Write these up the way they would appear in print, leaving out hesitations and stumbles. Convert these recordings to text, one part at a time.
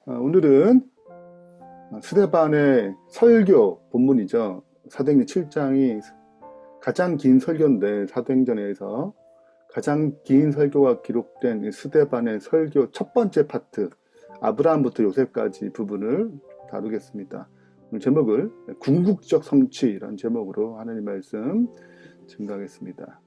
오늘은 스데반의 설교 본문이죠. 사도행전 7장이 가장 긴 설교인데, 사도행전에서 가장 긴 설교가 기록된 스데반의 설교 첫 번째 파트, 아브라함부터 요셉까지 부분을 다루겠습니다. 오늘 제목을 궁극적 성취라는 제목으로 하나님 말씀 증거하겠습니다.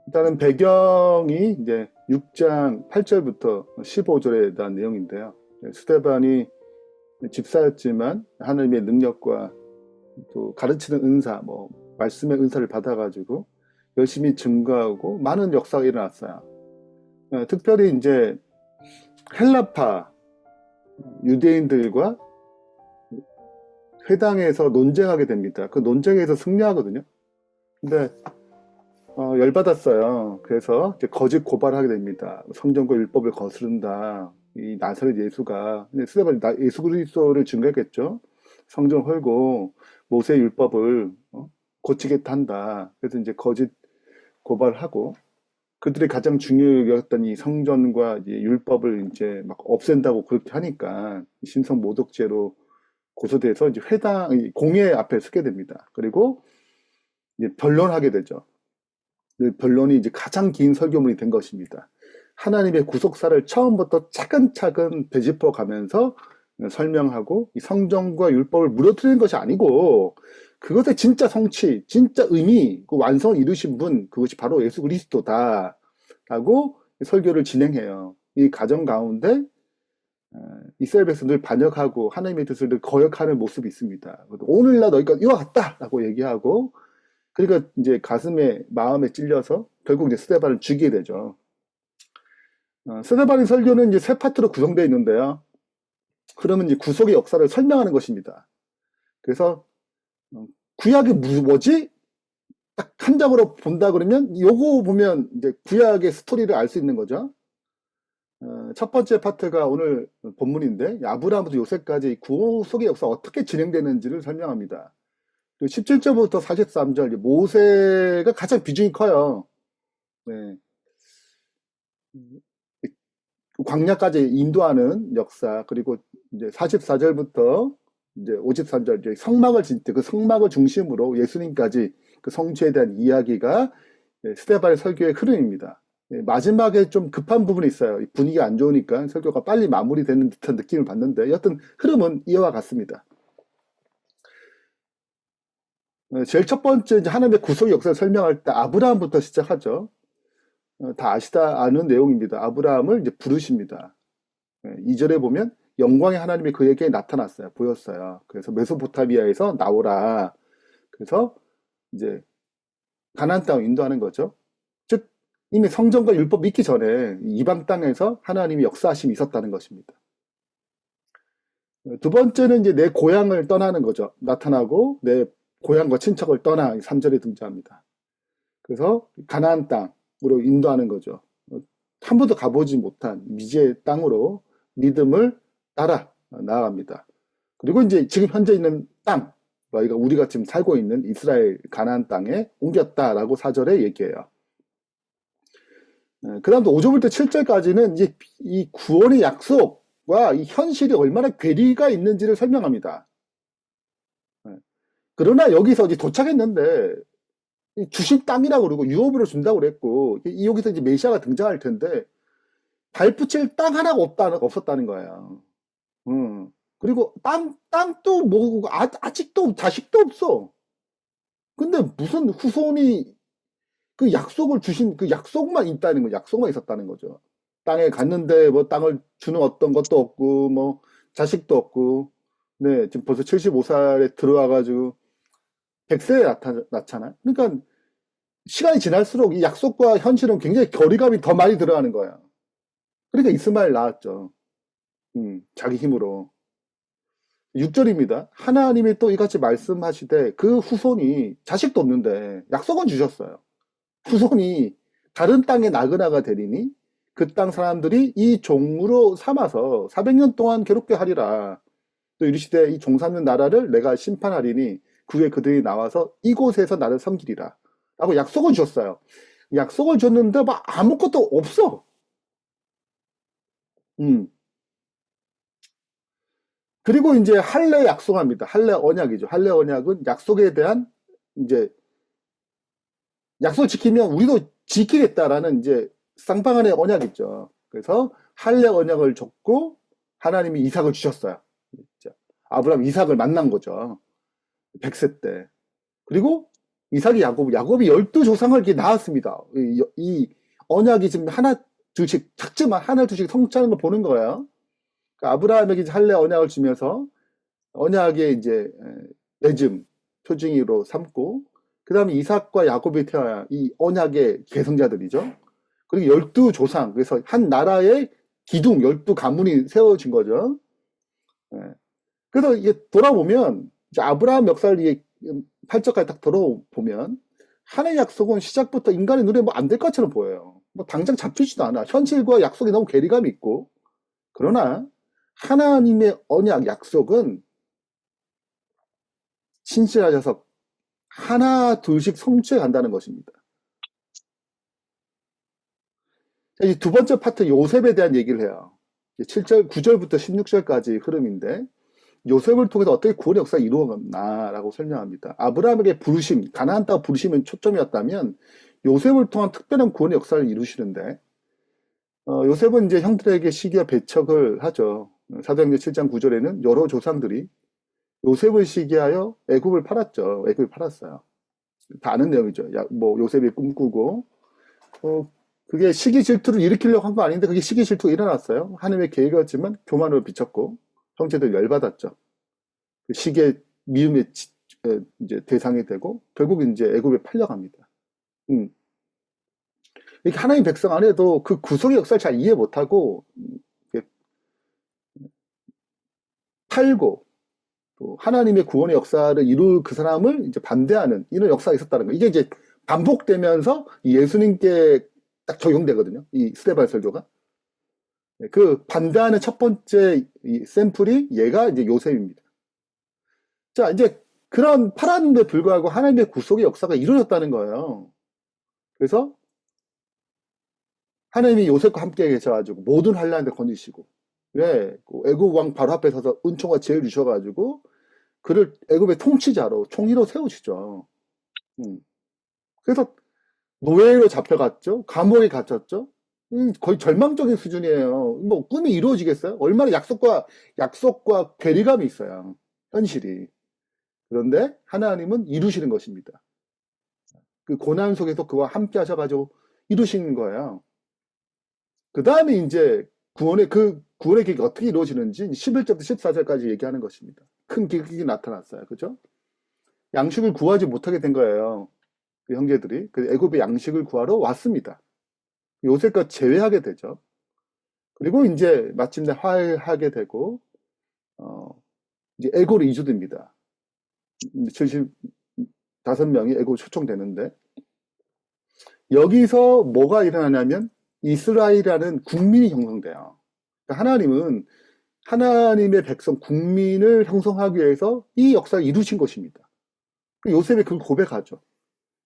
일단은 배경이 이제 6장 8절부터 15절에 대한 내용인데요. 스데반이 집사였지만 하나님의 능력과 또 가르치는 은사, 말씀의 은사를 받아가지고 열심히 증거하고 많은 역사가 일어났어요. 특별히 이제 헬라파 유대인들과 회당에서 논쟁하게 됩니다. 그 논쟁에서 승리하거든요. 근데 열받았어요. 그래서 이제 거짓 고발하게 됩니다. 성경과 율법을 거스른다. 이 나사렛 예수가, 스데반이 예수 그리스도를 증거했겠죠. 성경 헐고 모세 율법을 고치겠다 한다. 그래서 이제 거짓 고발하고 그들이 가장 중요했던 이 성전과 이 율법을 이제 막 없앤다고 그렇게 하니까 신성 모독죄로 고소돼서 이제 회당 공회 앞에 서게 됩니다. 그리고 이제 변론하게 되죠. 그 변론이 이제 가장 긴 설교문이 된 것입니다. 하나님의 구속사를 처음부터 차근차근 되짚어 가면서 설명하고 이 성경과 율법을 무너뜨리는 것이 아니고 그것의 진짜 성취, 진짜 의미, 그 완성을 이루신 분, 그것이 바로 예수 그리스도다 라고 설교를 진행해요. 이 과정 가운데 이스라엘 백성들 반역하고 하나님의 뜻을 거역하는 모습이 있습니다. 오늘날 너희가 이와 같다 라고 얘기하고, 그러니까 이제 마음에 찔려서 결국 이제 스데반을 죽이게 되죠. 스데반의 설교는 이제 세 파트로 구성되어 있는데요. 그러면 이제 구속의 역사를 설명하는 것입니다. 그래서 구약이 뭐지? 딱 한 장으로 본다 그러면 요거 보면 이제 구약의 스토리를 알 수 있는 거죠. 첫 번째 파트가 오늘 본문인데 아브라함부터 요셉까지 구속의 역사가 어떻게 진행되는지를 설명합니다. 17절부터 43절 모세가 가장 비중이 커요. 네. 광야까지 인도하는 역사, 그리고 이제 44절부터 이제 53절 이제 그 성막을 중심으로 예수님까지 그 성취에 대한 이야기가 스데반의 설교의 흐름입니다. 마지막에 좀 급한 부분이 있어요. 분위기가 안 좋으니까 설교가 빨리 마무리되는 듯한 느낌을 받는데 여튼 흐름은 이와 같습니다. 제일 첫 번째 이제 하나님의 구속의 역사를 설명할 때 아브라함부터 시작하죠. 다 아는 내용입니다. 아브라함을 이제 부르십니다. 2절에 보면 영광의 하나님이 그에게 나타났어요. 보였어요. 그래서 메소포타미아에서 나오라. 그래서 이제 가나안 땅을 인도하는 거죠. 즉 이미 성전과 율법 믿기 전에 이방 땅에서 하나님이 역사하심이 있었다는 것입니다. 두 번째는 이제 내 고향을 떠나는 거죠. 나타나고 내 고향과 친척을 떠나 3절에 등장합니다. 그래서 가나안 땅으로 인도하는 거죠. 한 번도 가보지 못한 미지의 땅으로 믿음을 따라 나아갑니다. 그리고 이제 지금 현재 있는 땅, 우리가 지금 살고 있는 이스라엘 가나안 땅에 옮겼다라고 4절에 얘기해요. 그 다음부터 5절부터 7절까지는 이제 이 구원의 약속과 이 현실이 얼마나 괴리가 있는지를 설명합니다. 그러나 여기서 이제 도착했는데 주신 땅이라고 그러고 유업으로 준다고 그랬고 여기서 이제 메시아가 등장할 텐데 발붙일 땅 하나가 없었다는 거예요. 그리고 땅도 뭐고 아직도 자식도 없어. 근데 무슨 후손이 그 약속을 주신 그 약속만 있다는 거, 약속만 있었다는 거죠. 땅에 갔는데 뭐 땅을 주는 어떤 것도 없고 뭐 자식도 없고, 네 지금 벌써 75살에 들어와가지고 100세에 낳잖아요. 그러니까 시간이 지날수록 이 약속과 현실은 굉장히 거리감이 더 많이 들어가는 거예요. 그러니까 이스마엘 낳았죠. 자기 힘으로. 6절입니다. 하나님이 또 이같이 말씀하시되 그 후손이 자식도 없는데 약속은 주셨어요. 후손이 다른 땅에 나그나가 되리니 그 땅 사람들이 이 종으로 삼아서 400년 동안 괴롭게 하리라. 또 이르시되 이 종 삼는 나라를 내가 심판하리니 그 후에 그들이 나와서 이곳에서 나를 섬기리라 라고 약속을 주셨어요. 약속을 줬는데 막 아무것도 없어. 음. 그리고 이제 할례 약속합니다. 할례 언약이죠. 할례 언약은 약속에 대한 이제 약속 지키면 우리도 지키겠다라는 이제 쌍방한의 언약이죠. 그래서 할례 언약을 줬고 하나님이 이삭을 주셨어요. 아브라함 이삭을 만난 거죠. 100세 때. 그리고 이삭이 야곱이 12조상을 이렇게 낳았습니다. 이 언약이 지금 하나 둘씩 작지만 하나 둘씩 성취하는 걸 보는 거예요. 그러니까 아브라함에게 할례 언약을 주면서 언약의 이제 맺음 표징으로 삼고 그 다음에 이삭과 야곱이 태어나야 이 언약의 계승자들이죠. 그리고 12조상 그래서 한 나라의 기둥 12가문이 세워진 거죠. 예. 그래서 이게 돌아보면 이제 아브라함 역사를 이게 8절까지 딱 돌아보면 하나의 약속은 시작부터 인간의 눈에 뭐 안 될 것처럼 보여요. 뭐 당장 잡히지도 않아. 현실과 약속이 너무 괴리감이 있고 그러나 하나님의 언약 약속은 신실하셔서 하나 둘씩 성취해 간다는 것입니다. 이 두 번째 파트 요셉에 대한 얘기를 해요. 7절, 9절부터 16절까지 흐름인데 요셉을 통해서 어떻게 구원의 역사가 이루어갔나라고 설명합니다. 아브라함에게 부르심, 가나안 땅 부르심은 초점이었다면 요셉을 통한 특별한 구원의 역사를 이루시는데 요셉은 이제 형들에게 시기와 배척을 하죠. 사도행전 7장 9절에는 여러 조상들이 요셉을 시기하여 애굽을 팔았죠. 애굽을 팔았어요. 다 아는 내용이죠. 뭐 요셉이 꿈꾸고 그게 시기 질투를 일으키려고 한 거 아닌데 그게 시기 질투가 일어났어요. 하나님의 계획이었지만 교만으로 비쳤고 형제들 열받았죠. 그 시기의 미움의 이제 대상이 되고 결국 이제 애굽에 팔려갑니다. 이렇게 하나님 백성 안에도 그 구속의 역사를 잘 이해 못하고 팔고 또 하나님의 구원의 역사를 이룰 그 사람을 이제 반대하는 이런 역사가 있었다는 거예요. 이게 이제 반복되면서 예수님께 딱 적용되거든요. 이 스데반 설교가. 그 반대하는 첫 번째 샘플이 얘가 이제 요셉입니다. 자, 이제 그런 팔았는데 불구하고 하나님의 구속의 역사가 이루어졌다는 거예요. 그래서 하나님이 요셉과 함께 계셔가지고 모든 환란을 건지시고, 예, 애굽 왕 바로 앞에 서서 은총과 지혜를 주셔가지고 그를 애굽의 통치자로 총리로 세우시죠. 그래서 노예로 잡혀갔죠. 감옥에 갇혔죠. 거의 절망적인 수준이에요. 뭐 꿈이 이루어지겠어요? 얼마나 약속과 괴리감이 있어요. 현실이. 그런데 하나님은 이루시는 것입니다. 그 고난 속에서 그와 함께 하셔가지고 이루시는 거예요. 그 다음에 이제 구원의 계획이 어떻게 이루어지는지 11절부터 14절까지 얘기하는 것입니다. 큰 계획이 나타났어요. 그죠? 양식을 구하지 못하게 된 거예요. 그 형제들이. 그 애굽의 양식을 구하러 왔습니다. 요셉과 제외하게 되죠. 그리고 이제 마침내 화해하게 되고, 이제 애고로 이주됩니다. 75명이 애고로 초청되는데, 여기서 뭐가 일어나냐면, 이스라엘이라는 국민이 형성돼요. 그러니까 하나님은 하나님의 백성, 국민을 형성하기 위해서 이 역사를 이루신 것입니다. 요셉이 그걸 고백하죠.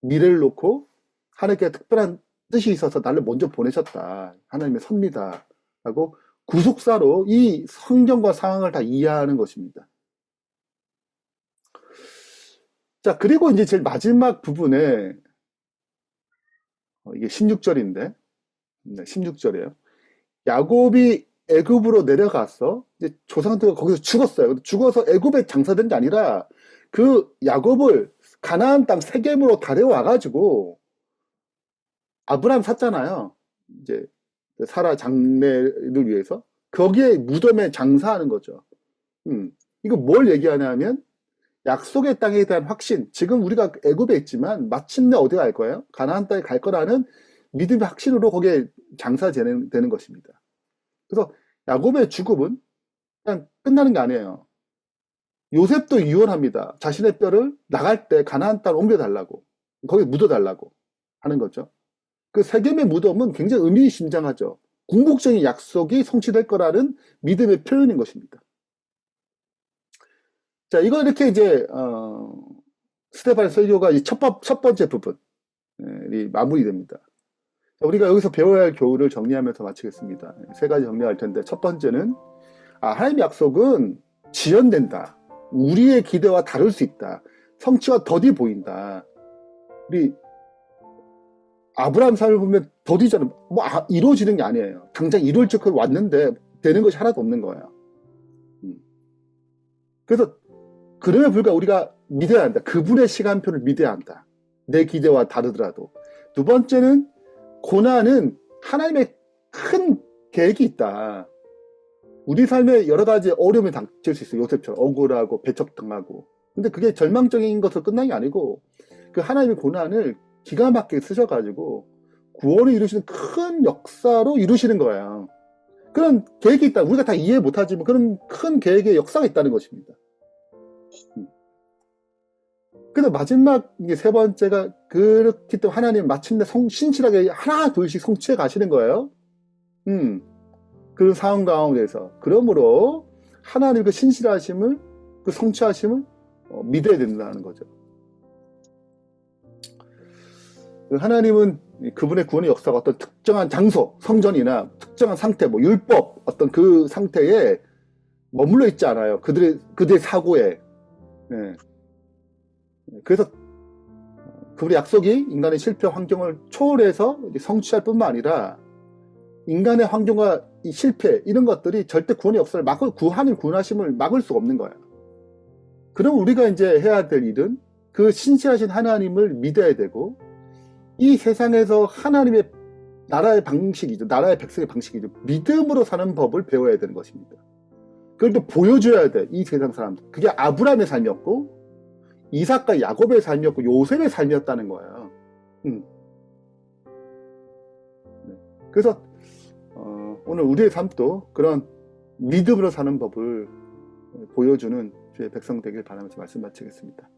미래를 놓고 하나님께 특별한 뜻이 있어서 나를 먼저 보내셨다. 하나님의 섭니다. 라고 구속사로 이 성경과 상황을 다 이해하는 것입니다. 자, 그리고 이제 제일 마지막 부분에 이게 16절인데 16절이에요. 야곱이 애굽으로 내려가서 이제 조상들과 거기서 죽었어요. 죽어서 애굽에 장사된 게 아니라 그 야곱을 가나안 땅 세겜으로 데려와가지고 아브라함 샀잖아요. 이제 사라 장례를 위해서 거기에 무덤에 장사하는 거죠. 이거 뭘 얘기하냐면 약속의 땅에 대한 확신. 지금 우리가 애굽에 있지만 마침내 어디 갈 거예요? 가나안 땅에 갈 거라는 믿음의 확신으로 거기에 장사되는 것입니다. 그래서 야곱의 죽음은 그냥 끝나는 게 아니에요. 요셉도 유언합니다. 자신의 뼈를 나갈 때 가나안 땅 옮겨달라고 거기 묻어달라고 하는 거죠. 그 세겜의 무덤은 굉장히 의미심장하죠. 궁극적인 약속이 성취될 거라는 믿음의 표현인 것입니다. 자, 이거 이렇게 이제 스데반의 설교가 첫 번째 부분이 마무리됩니다. 우리가 여기서 배워야 할 교훈을 정리하면서 마치겠습니다. 세 가지 정리할 텐데, 첫 번째는, 하나님의 약속은 지연된다. 우리의 기대와 다를 수 있다. 성취가 더디 보인다. 우리 아브라함 삶을 보면 더디잖아. 이루어지는 게 아니에요. 당장 이룰 적 왔는데 되는 것이 하나도 없는 거예요. 그래서 그럼에 불구하고 우리가 믿어야 한다. 그분의 시간표를 믿어야 한다. 내 기대와 다르더라도. 두 번째는 고난은 하나님의 큰 계획이 있다. 우리 삶에 여러 가지 어려움이 닥칠 수 있어요. 요셉처럼 억울하고 배척당하고. 근데 그게 절망적인 것으로 끝난 게 아니고 그 하나님의 고난을 기가 막히게 쓰셔가지고 구원을 이루시는 큰 역사로 이루시는 거예요. 그런 계획이 있다. 우리가 다 이해 못하지만 그런 큰 계획의 역사가 있다는 것입니다. 그래서 마지막 이게 세 번째가 그렇기 때문에 하나님 마침내 신실하게 하나 둘씩 성취해 가시는 거예요. 그런 상황 가운데서. 그러므로 하나님 그 신실하심을, 그 성취하심을 믿어야 된다는 거죠. 하나님은 그분의 구원의 역사가 어떤 특정한 장소, 성전이나 특정한 상태, 율법, 어떤 그 상태에 머물러 있지 않아요. 그들의 사고에. 네. 그래서 그분의 약속이 인간의 실패 환경을 초월해서 성취할 뿐만 아니라 인간의 환경과 이 실패, 이런 것들이 절대 구원의 역사를 하나님 구원하심을 막을 수가 없는 거예요. 그럼 우리가 이제 해야 될 일은 그 신실하신 하나님을 믿어야 되고, 이 세상에서 하나님의 나라의 방식이죠. 나라의 백성의 방식이죠. 믿음으로 사는 법을 배워야 되는 것입니다. 그걸 또 보여줘야 돼. 이 세상 사람들. 그게 아브라함의 삶이었고, 이삭과 야곱의 삶이었고, 요셉의 삶이었다는 거예요. 그래서 오늘 우리의 삶도 그런 믿음으로 사는 법을 보여주는 주의 백성 되길 바라면서 말씀 마치겠습니다.